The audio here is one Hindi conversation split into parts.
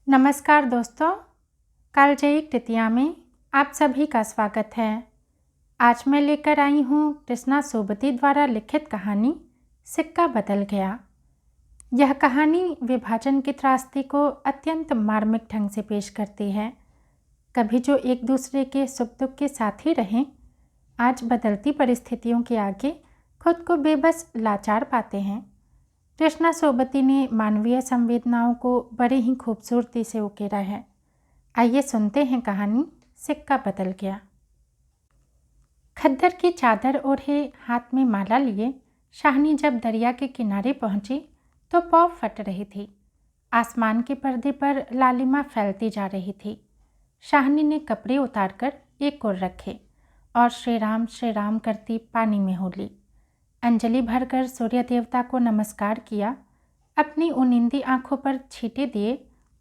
नमस्कार दोस्तों, कालजयी कृतिया में आप सभी का स्वागत है। आज मैं लेकर आई हूँ कृष्णा सोबती द्वारा लिखित कहानी सिक्का बदल गया। यह कहानी विभाजन की त्रासदी को अत्यंत मार्मिक ढंग से पेश करती है। कभी जो एक दूसरे के सुख दुख के साथी रहें, आज बदलती परिस्थितियों के आगे खुद को बेबस लाचार पाते हैं। कृष्णा सोबती ने मानवीय संवेदनाओं को बड़ी ही खूबसूरती से उकेरा है। आइए सुनते हैं कहानी सिक्का बदल गया। खद्दर की चादर ओढ़े हाथ में माला लिए शाहनी जब दरिया के किनारे पहुंची तो पौ फट रही थी। आसमान के पर्दे पर लालिमा फैलती जा रही थी। शाहनी ने कपड़े उतारकर एक ओर रखे और श्री राम करती पानी में हो ली। अंजलि भरकर सूर्य देवता को नमस्कार किया, अपनी उनिंदी आंखों पर छींटे दिए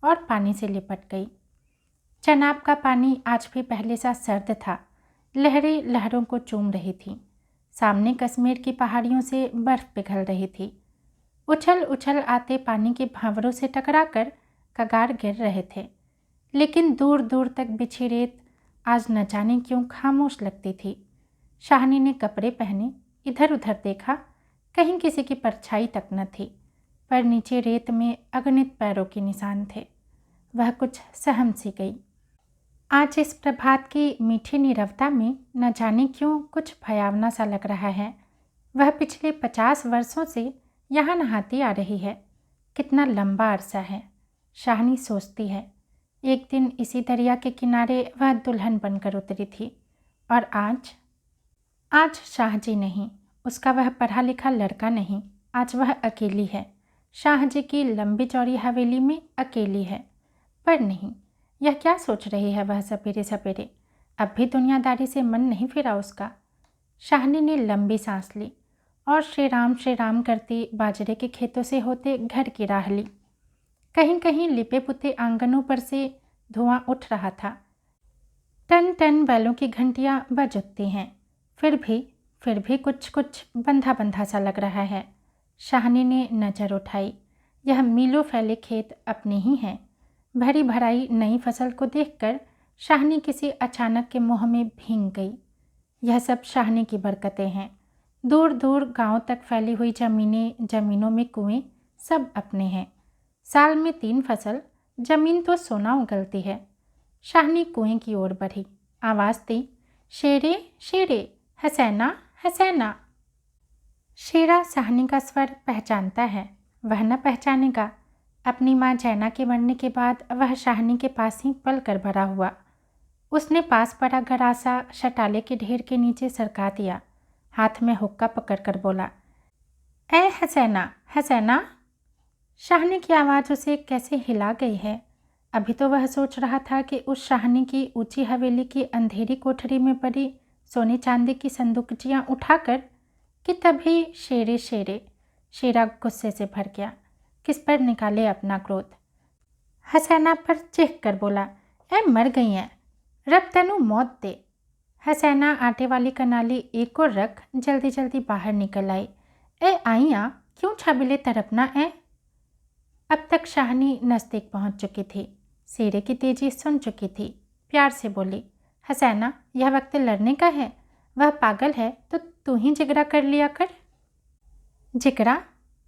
और पानी से लिपट गई। चनाब का पानी आज भी पहले सा सर्द था। लहरें लहरों को चूम रही थीं। सामने कश्मीर की पहाड़ियों से बर्फ पिघल रही थी। उछल उछल आते पानी के भांवरों से टकराकर कगार गिर रहे थे, लेकिन दूर दूर तक बिछी रेत आज न जाने क्यों खामोश लगती थी। शाहनी ने कपड़े पहने, इधर उधर देखा, कहीं किसी की परछाई तक न थी, पर नीचे रेत में अगणित पैरों के निशान थे। वह कुछ सहम सी गई। आज इस प्रभात की मीठी नीरवता में न जाने क्यों कुछ भयावना सा लग रहा है। वह पिछले 50 वर्षों से यहाँ नहाती आ रही है। कितना लंबा अरसा है, शाहनी सोचती है। एक दिन इसी दरिया के किनारे वह दुल्हन बनकर उतरी थी, और आज शाहजी नहीं, उसका वह पढ़ा लिखा लड़का नहीं, आज वह अकेली है। शाहजी की लंबी चौड़ी हवेली में अकेली है। पर नहीं, यह क्या सोच रही है वह सपेरे सपेरे? अब भी दुनियादारी से मन नहीं फिरा उसका। शाहनी ने लंबी सांस ली और श्री राम करती बाजरे के खेतों से होते घर की राह ली। कहीं कहीं लिपे पुते आंगनों पर से धुआं उठ रहा था। टन टन बैलों की घंटियां बज उठती हैं। फिर भी कुछ कुछ बंधा बंधा सा लग रहा है। शाहनी ने नज़र उठाई। यह मीलों फैले खेत अपने ही हैं। भरी भराई नई फसल को देखकर शाहनी किसी अचानक के मोह में भींग गई। यह सब शाहनी की बरकतें हैं। दूर दूर गांव तक फैली हुई जमीनों में कुएं, सब अपने हैं। साल में 3 फसल, जमीन तो सोना उगलती है। शाहनी कुएं की ओर बढ़ी, आवाज़ दी, शेरे शेरे, हसैना हसैना। शेरा शाहनी का स्वर पहचानता है, वह न पहचानेगा। अपनी माँ जैना के मरने के बाद वह शाहनी के पास ही पल कर भरा हुआ। उसने पास पड़ा गरासा शटाले के ढेर के नीचे सरका दिया। हाथ में हुक्का पकड़कर बोला, ए हसैना हसैना। शाहनी की आवाज़ उसे कैसे हिला गई है। अभी तो वह सोच रहा था कि उस शाहनी की ऊंची हवेली की अंधेरी कोठरी में पड़ी सोने चांदी की संदूकचियाँ उठाकर, कि तभी शेरे शेरे। शेरा गुस्से से भर गया। किस पर निकाले अपना क्रोध? हसैना पर चीख कर बोला, ए मर गई हैं, रब तनु मौत दे। हसैना आटे वाली कनाली एक और रख जल्दी जल्दी बाहर निकल आई। ए आइया, क्यों छबिले तरपना ए? अब तक शाहनी नज़दीक पहुंच चुकी थी। शेरे की तेजी सुन चुकी थी। प्यार से बोली, हसैना, यह वक्त लड़ने का है। वह पागल है तो तू ही जिगरा कर लिया कर। जिगरा?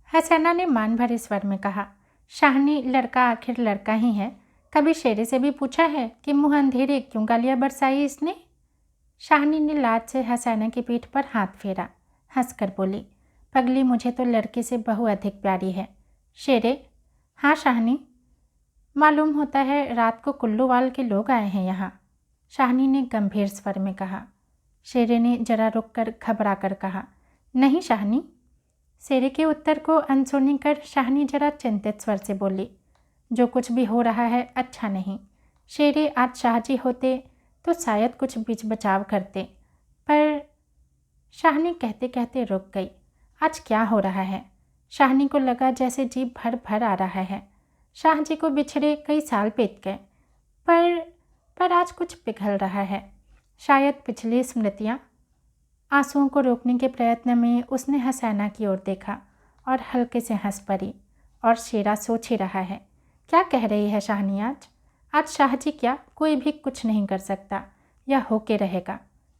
हसैना ने मान भरे स्वर में कहा। शाहनी, लड़का आखिर लड़का ही है। कभी शेरे से भी पूछा है कि मुँह अंधेरे क्यों गालियाँ बरसाई इसने? शाहनी ने लाज से हसैना की पीठ पर हाथ फेरा, हंसकर बोली, पगली, मुझे तो लड़के से बहु अधिक प्यारी है। शेरे? हाँ शाहनी। मालूम होता है रात को कुल्लूवाल के लोग आए हैं यहाँ, शाहनी ने गंभीर स्वर में कहा। शेरे ने जरा रुककर घबरा कर कहा, नहीं शाहनी। शेरे के उत्तर को अनसुनी कर शाहनी जरा चिंतित स्वर से बोली, जो कुछ भी हो रहा है अच्छा नहीं। शेरे, आज शाहजी होते तो शायद कुछ बीच बचाव करते, पर। शाहनी कहते कहते रुक गई। आज क्या हो रहा है? शाहनी को लगा जैसे जी भर भर आ रहा है। शाहजी को बिछड़े कई साल बीत गए, पर आज कुछ पिघल रहा है। शायद पिछली स्मृतियाँ। आंसुओं को रोकने के प्रयत्न में उसने हसैना की ओर देखा और हल्के से हंस पड़ी। और शेरा सोच ही रहा है क्या कह रही है शाहनी? आज शाहजी क्या कोई भी कुछ नहीं कर सकता या होके रहेगा।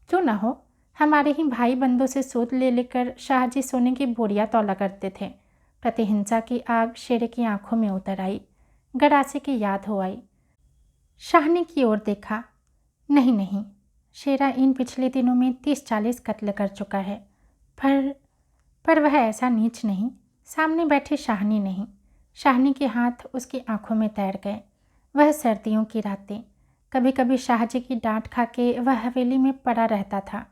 क्यों ना हो, हमारे ही भाई बंदों से सूद ले लेकर शाहजी सोने की बोरियां तौला करते थे। प्रतिहिंसा की आग शेरे की आंखों में उतर आई। गरासे की याद हो आई। शाहनी की ओर देखा। नहीं नहीं, शेरा इन पिछले दिनों में 30-40 कत्ल कर चुका है, पर वह ऐसा नीच नहीं। सामने बैठी शाहनी नहीं। शाहनी के हाथ उसकी आंखों में तैर गए। वह सर्दियों की रातें, कभी कभी शाहजी की डांट खा के वह हवेली में पड़ा रहता था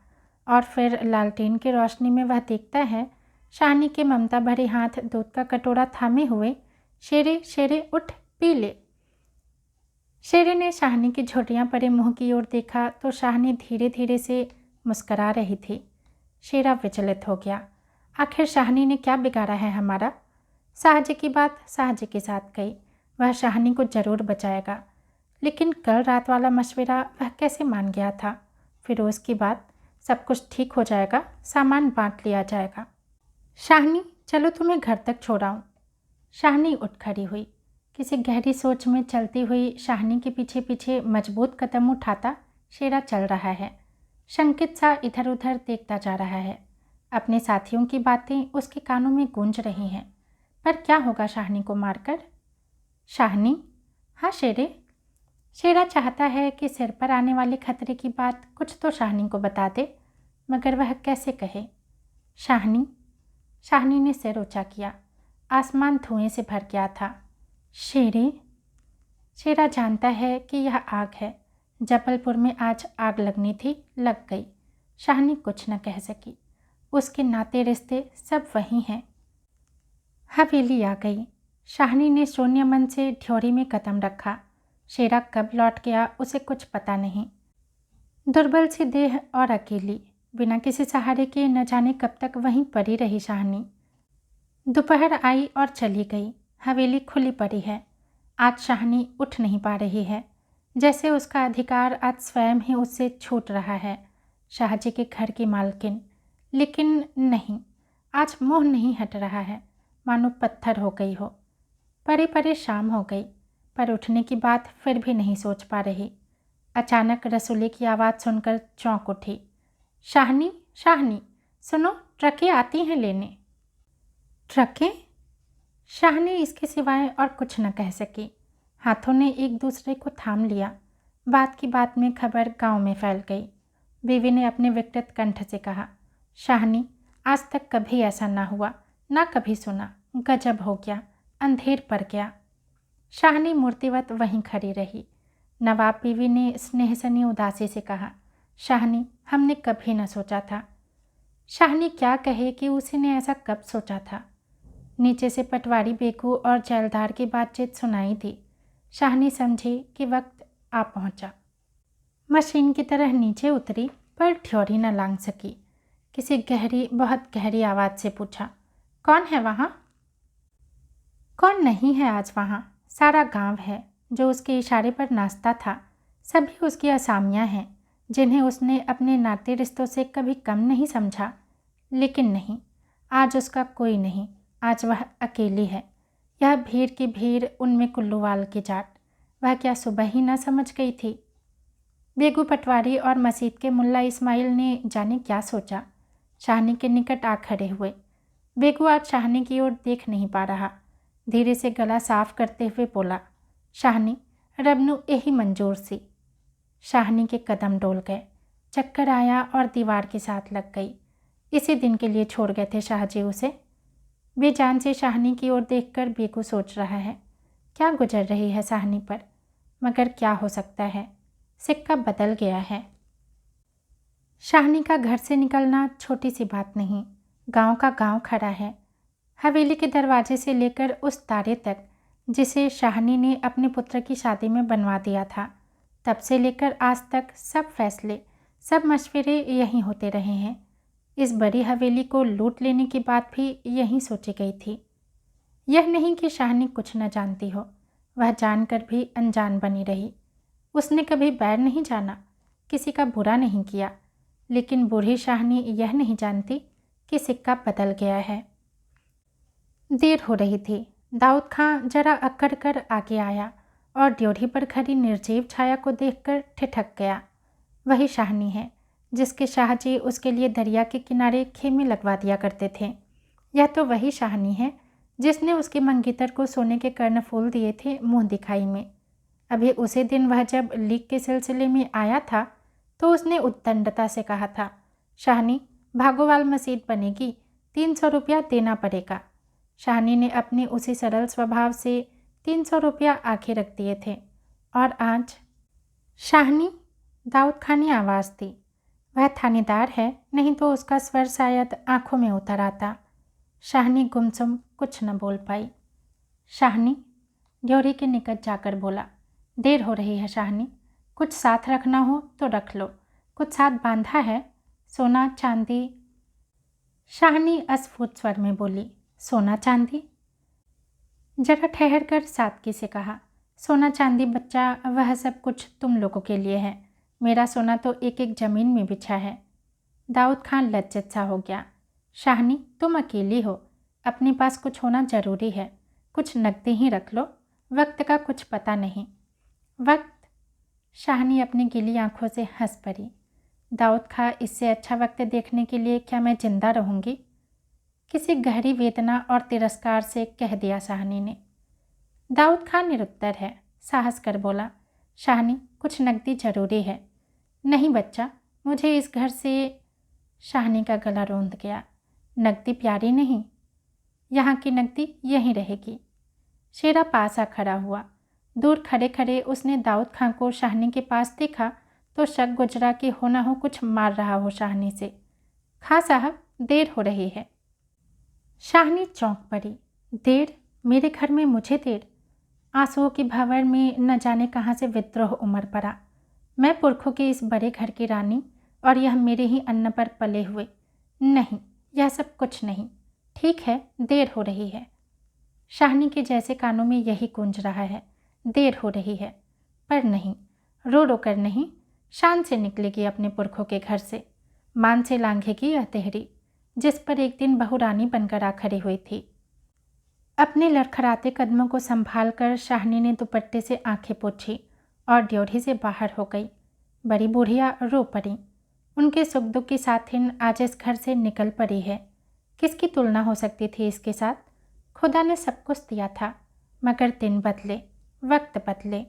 और फिर लालटेन की रोशनी में वह देखता है शाहनी के ममता भरे हाथ दूध का कटोरा थामे हुए। शेरे शेरे उठ पी ले। शेरे ने शाहनी की झुर्रियाँ पड़े मुंह की ओर देखा तो शाहनी धीरे धीरे से मुस्करा रही थी। शेरा विचलित हो गया। आखिर शाहनी ने क्या बिगाड़ा है हमारा? शाहजी की बात शाहजी के साथ गई। वह शाहनी को जरूर बचाएगा, लेकिन कल रात वाला मशवरा वह कैसे मान गया था? फिरोज़ की बात, सब कुछ ठीक हो जाएगा, सामान बांट लिया जाएगा। शाहनी, चलो तुम्हें घर तक छोड़ाऊँ। शाहनी उठ खड़ी हुई। किसी गहरी सोच में चलती हुई शाहनी के पीछे पीछे मजबूत कदम उठाता शेरा चल रहा है। शंकित सा इधर उधर देखता जा रहा है। अपने साथियों की बातें उसके कानों में गूंज रही हैं। पर क्या होगा शाहनी को मारकर? शाहनी? हाँ शेरे। शेरा चाहता है कि सिर पर आने वाले खतरे की बात कुछ तो शाहनी को बता दे, मगर वह कैसे कहे? शाहनी? शाहनी ने सिर ऊंचा किया। आसमान धुएं से भर गया था। शेरे? शेरा जानता है कि यह आग है। जबलपुर में आज आग लगनी थी, लग गई। शाहनी कुछ न कह सकी। उसके नाते रिश्ते सब वही हैं। हवेली आ गई। शाहनी ने शून्य मन से ढ्योरी में कदम रखा। शेरा कब लौट गया उसे कुछ पता नहीं। दुर्बल सी देह और अकेली, बिना किसी सहारे के न जाने कब तक वहीं पड़ी रही शाहनी। दोपहर आई और चली गई। हवेली खुली पड़ी है। आज शाहनी उठ नहीं पा रही है, जैसे उसका अधिकार आज स्वयं ही उससे छूट रहा है। शाहजी के घर की मालकिन, लेकिन नहीं, आज मोह नहीं हट रहा है, मानो पत्थर हो गई हो। परे परे शाम हो गई, पर उठने की बात फिर भी नहीं सोच पा रही। अचानक रसूली की आवाज़ सुनकर चौंक उठी। शाहनी, शाहनी, सुनो, ट्रकें आती हैं लेने। ट्रकें? शाहनी इसके सिवाय और कुछ न कह सकी। हाथों ने एक दूसरे को थाम लिया। बात की बात में खबर गांव में फैल गई। बीवी ने अपने विकृत कंठ से कहा, शाहनी, आज तक कभी ऐसा ना हुआ, ना कभी सुना। गजब हो गया, अंधेर पड़ गया। शाहनी मूर्तिवत वहीं खड़ी रही। नवाब बीवी ने स्नेहसनी उदासी से कहा, शाहनी, हमने कभी न सोचा था। शाहनी क्या कहे कि उसी ने ऐसा कब सोचा था। नीचे से पटवारी बेकू और जैलदार की बातचीत सुनाई थी। शाहनी समझी कि वक्त आ पहुंचा। मशीन की तरह नीचे उतरी, पर ढ्योरी न लांघ सकी। किसी गहरी, बहुत गहरी आवाज़ से पूछा, कौन है वहाँ? कौन नहीं है आज वहाँ? सारा गांव है जो उसके इशारे पर नाचता था। सभी उसकी असामियाँ हैं, जिन्हें उसने अपने नाते रिश्तों से कभी कम नहीं समझा। लेकिन नहीं, आज उसका कोई नहीं। आज वह अकेली है। यह भीड़ की भीड़, उनमें कुल्लूवाल की जाट। वह क्या सुबह ही न समझ गई थी? बेगू पटवारी और मसीद के मुल्ला इस्माइल ने जाने क्या सोचा। शाहनी के निकट आ खड़े हुए। बेगू आज शाहनी की ओर देख नहीं पा रहा। धीरे से गला साफ करते हुए बोला, शाहनी, रबनू यही मंजूर सी। शाहनी के कदम डोल गए। चक्कर आया और दीवार के साथ लग गई। इसी दिन के लिए छोड़ गए थे शाहजी उसे। बेजान से शाहनी की ओर देखकर बेगू सोच रहा है, क्या गुजर रही है शाहनी पर, मगर क्या हो सकता है, सिक्का बदल गया है। शाहनी का घर से निकलना छोटी सी बात नहीं। गांव का गांव खड़ा है। हवेली के दरवाजे से लेकर उस तारे तक जिसे शाहनी ने अपने पुत्र की शादी में बनवा दिया था, तब से लेकर आज तक सब फैसले, सब मशवरे यहीं होते रहे हैं। इस बड़ी हवेली को लूट लेने की बात भी यहीं सोची गई थी। यह नहीं कि शाहनी कुछ न जानती हो, वह जानकर भी अनजान बनी रही। उसने कभी बैर नहीं जाना, किसी का बुरा नहीं किया, लेकिन बूढ़ी शाहनी यह नहीं जानती कि सिक्का बदल गया है। देर हो रही थी। दाऊद खां जरा अकड़ कर आगे आया और ड्योढ़ी पर खड़ी निर्जीव छाया को देखकर ठिठक गया। वही शाहनी है जिसके शाहजी उसके लिए दरिया के किनारे खेमे लगवा दिया करते थे। यह तो वही शाहनी है जिसने उसके मंगेतर को सोने के कर्णफूल दिए थे मुंह दिखाई में। अभी उसी दिन वह जब लीक के सिलसिले में आया था तो उसने उद्दंडता से कहा था, शाहनी भागोवाल मस्जिद बनेगी, 300 रुपया देना पड़ेगा। शाहनी ने अपने उसी सरल स्वभाव से 300 रुपया आगे रख दिए थे और आज शाहनी, दाऊद खां ने आवाज़ दी। वह थानेदार है, नहीं तो उसका स्वर शायद आंखों में उतर आता। शाहनी गुमसुम कुछ न बोल पाई। शाहनी ड्योढ़ी के निकट जाकर बोला, देर हो रही है शाहनी, कुछ साथ रखना हो तो रख लो, कुछ साथ बांधा है, सोना चांदी। शाहनी अस्फुट स्वर में बोली, सोना चांदी? जरा ठहर कर सादगी से कहा, सोना चांदी बच्चा वह सब कुछ तुम लोगों के लिए है, मेरा सोना तो एक एक ज़मीन में बिछा है। दाऊद खां लज्जित सा हो गया। शाहनी तुम अकेली हो, अपने पास कुछ होना ज़रूरी है, कुछ नकदी ही रख लो, वक्त का कुछ पता नहीं। वक्त? शाहनी अपनी गीली आंखों से हंस पड़ी। दाऊद खां इससे अच्छा वक्त देखने के लिए क्या मैं जिंदा रहूँगी? किसी गहरी वेदना और तिरस्कार से कह दिया शाहनी ने। दाऊद खां निरुत्तर है, साहस कर बोला, शाहनी कुछ नकदी ज़रूरी है। नहीं बच्चा, मुझे इस घर से। शाहनी का गला रोंद गया। नकदी प्यारी नहीं, यहाँ की नकदी यहीं रहेगी। शेरा पास आ खड़ा हुआ। दूर खड़े खड़े उसने दाऊद खां को शाहनी के पास देखा तो शक गुजरा कि हो न हो कुछ मार रहा हो शाहनी से। खां साहब, देर हो रही है। शाहनी चौंक पड़ी। देर? मेरे घर में मुझे देर? आंसुओं की भंवर में न जाने कहाँ से विद्रोह उमड़ पड़ा। मैं पुरखों के इस बड़े घर की रानी और यह मेरे ही अन्न पर पले हुए। नहीं, यह सब कुछ नहीं। ठीक है, देर हो रही है। शाहनी के जैसे कानों में यही गूंज रहा है, देर हो रही है। पर नहीं, रो रो कर नहीं, शान से निकलेगी अपने पुरखों के घर से। मान से लांघेगी यह तेहरी जिस पर एक दिन बहू रानी बनकर आ खड़ी हुई थी। अपने लड़खड़ाते कदमों को संभाल कर शाहनी ने दुपट्टे से आंखें पोंछी और ड्योढ़ी से बाहर हो गई। बड़ी बूढ़िया रो पड़ी। उनके सुख दुख की साथिन आज इस घर से निकल पड़ी है। किसकी तुलना हो सकती थी इसके साथ? खुदा ने सब कुछ दिया था, मगर दिन बदले, वक्त बदले।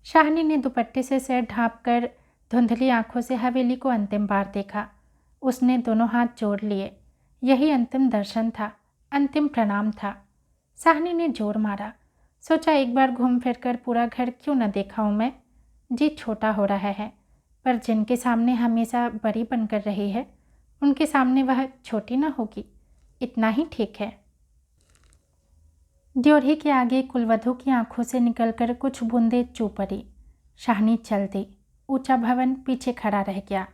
शाहनी ने दुपट्टे से सिर ढाँप कर धुंधली आंखों से हवेली को अंतिम बार देखा। उसने दोनों हाथ जोड़ लिए। यही अंतिम दर्शन था, अंतिम प्रणाम था। शाहनी ने जोर मारा। सोचा एक बार घूम फिर कर पूरा घर क्यों न देखा हूँ मैं। जी छोटा हो रहा है, पर जिनके सामने हमेशा बड़ी बनकर रही है उनके सामने वह छोटी न होगी, इतना ही ठीक है। ड्योढ़ी के आगे कुलवधू की आंखों से निकलकर कुछ बूंदें चू पड़ी। शाहनी चल दी। ऊंचा भवन पीछे खड़ा रह गया।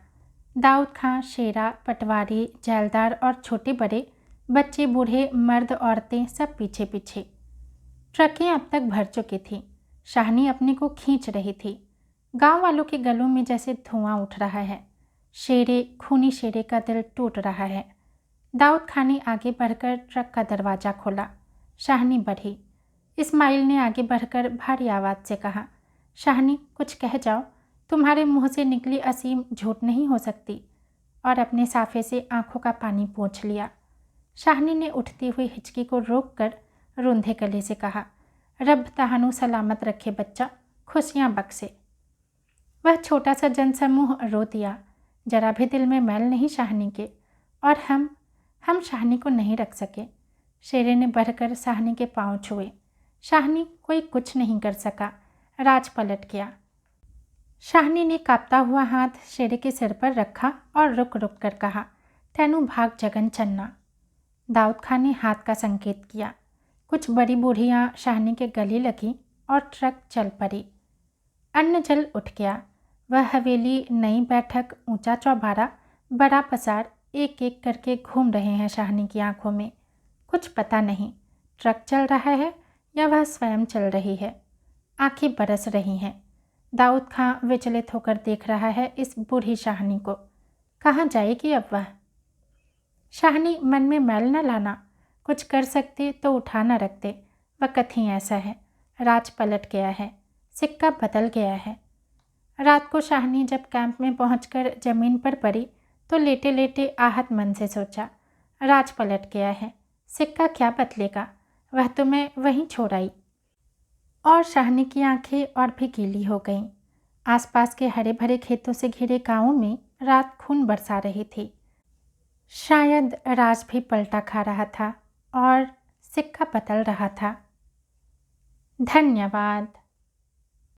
दाऊद खां, शेरा, पटवारी, जैलदार और छोटे बड़े, बच्चे, बूढ़े, मर्द, औरतें सब पीछे पीछे। ट्रकें अब तक भर चुकी थीं। शाहनी अपने को खींच रही थी। गांव वालों के गलों में जैसे धुआं उठ रहा है। खूनी शेरे का दिल टूट रहा है। दाऊद खां ने आगे बढ़कर ट्रक का दरवाज़ा खोला। शाहनी बढ़ी। इस्माइल ने आगे बढ़कर भारी आवाज़ से कहा, शाहनी कुछ कह जाओ, तुम्हारे मुंह से निकली असीम झूठ नहीं हो सकती। और अपने साफे से आंखों का पानी पोंछ लिया। शाहनी ने उठती हुई हिचकी को रोककर रूंधे गले से कहा, रब तहानु सलामत रखे बच्चा, खुशियाँ बख्शे। वह छोटा सा जनसमूह रो दिया। जरा भी दिल में मैल नहीं शाहनी के। और हम शाहनी को नहीं रख सके। शेरे ने बढ़कर शाहनी के पांव छुए। शाहनी कोई कुछ नहीं कर सका। राज पलट गया। शाहनी ने कांपता हुआ हाथ शेरे के सिर पर रखा और रुक रुक कर कहा, तैनू भाग जगन चन्ना। दाऊद खां ने हाथ का संकेत किया। कुछ बड़ी बूढ़ियाँ शाहनी के गले लगी और ट्रक चल पड़ी। अन्न जल उठ गया। वह हवेली, नई बैठक, ऊंचा चौबारा, बड़ा पसार एक एक करके घूम रहे हैं शाहनी की आंखों में। कुछ पता नहीं ट्रक चल रहा है या वह स्वयं चल रही है। आंखें बरस रही हैं। दाऊद खां विचलित होकर देख रहा है इस बूढ़ी शाहनी को। कहाँ जाएगी अब वह? शाहनी मन में मैल न लाना, कुछ कर सकते तो उठा न रखते, वक़्त ही ऐसा है, राज पलट गया है, सिक्का बदल गया है। रात को शाहनी जब कैंप में पहुंचकर ज़मीन पर पड़ी तो लेटे लेटे आहत मन से सोचा, राज पलट गया है, सिक्का क्या बदलेगा, वह तो मैं वहीं छोड़ आई। और शाहनी की आंखें और भी गीली हो गईं। आसपास के हरे भरे खेतों से घिरे गांवों में रात खून बरसा रही थी। शायद राज भी पलटा खा रहा था और सिक्का बदल रहा था। धन्यवाद।